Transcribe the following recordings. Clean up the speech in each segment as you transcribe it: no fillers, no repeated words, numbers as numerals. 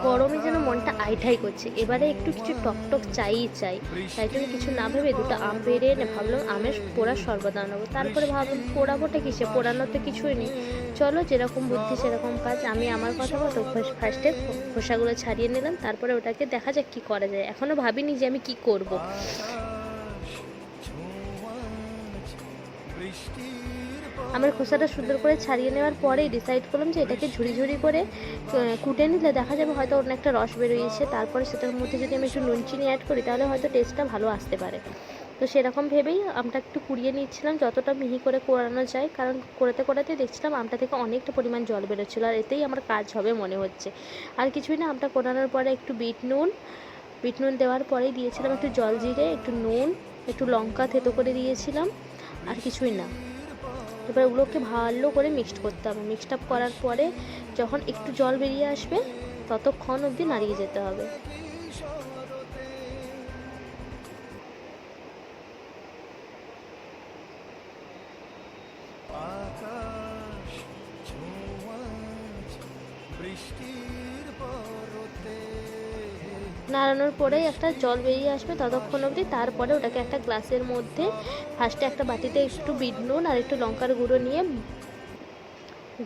গরমে যেন মনটা আইঠাই করছে, এবারে একটু কিছু টকটক চাই। তাই জন্য কিছু না ভেবে দুটো আম পেড়ে এনে ভাবলাম আমের পোড়ার শরবত আনাবো। তারপরে ভাবলাম পোড়াবোটা কিসে, পোড়ানোর তো কিছুই নেই, চলো যেরকম বুদ্ধি সেরকম কাজ। আমি আমার কথা মতো ফার্স্টে খোসাগুলো ছাড়িয়ে নিলাম, তারপরে ওটাকে দেখা যাক কী করা যায়। এখনও ভাবিনি যে আমি কি করব। আমার খোসাটা সুন্দর করে ছাড়িয়ে নেওয়ার পরেই ডিসাইড করলাম যে এটাকে ঝুড়ি ঝুড়ি করে কুটে নিলে দেখা যাবে হয়তো অন্য একটা রস বেরোয়েছে। তারপরে সেটার মধ্যে যদি আমি একটু নুন চিনি অ্যাড করি তাহলে হয়তো টেস্টটা ভালো আসতে পারে। তো সেরকম ভেবেই আমটা একটু কুড়িয়ে নিচ্ছিলাম যতটা মিহি করে কোরানো যায়, কারণ কোরাতে দেখছিলাম আমটা থেকে অনেকটা পরিমাণ জল বেরোচ্ছিলো, আর এতেই আমার কাজ হবে মনে হচ্ছে। আর কিছুই না, আমটা কোরানোর পরে একটু বিট নুন দেওয়ার পরেই দিয়েছিলাম একটু জল জিরে, একটু নুন, একটু লঙ্কা থেতো করে দিয়েছিলাম, আর কিছুই না। এবার ওগুলোকে ভালো করে মিক্সড করতে হবে। মিক্সড আপ করার পরে যখন একটু জল বেরিয়ে আসবে ততক্ষণ অবধি নাড়িয়ে যেতে হবে। নাড়ানোর পরেই একটা জল বেরিয়ে আসবে ততক্ষণ অবধি। তারপরে ওটাকে একটা গ্লাসের মধ্যে ফার্স্টে একটা বাটিতে একটু বিট নুন আর একটু লঙ্কার গুঁড়ো নিয়ে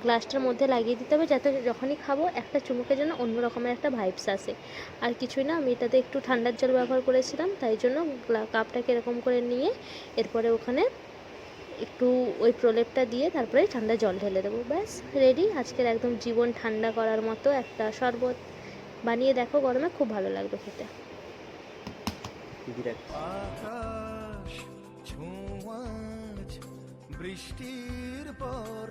গ্লাসটার মধ্যে লাগিয়ে দিতে হবে, যাতে যখনই খাবো একটা চুমুকের জন্য অন্য রকমের একটা ভাইবস আসে। আর কিছুই না, আমি এটাতে একটু ঠান্ডার জল ব্যবহার করেছিলাম, তাই জন্য কাপটাকে এরকম করে নিয়ে এরপরে ওখানে একটু ওই প্রলেপটা দিয়ে তারপরে ঠান্ডা জল ঢেলে দেবো। ব্যাস রেডি আজকের একদম জীবন ঠান্ডা করার মতো একটা শরবত। বানিয়ে দেখো গরমে, খুব ভালো লাগবে খেতে। আকাশ ছোঁয়াচ বৃষ্টির পর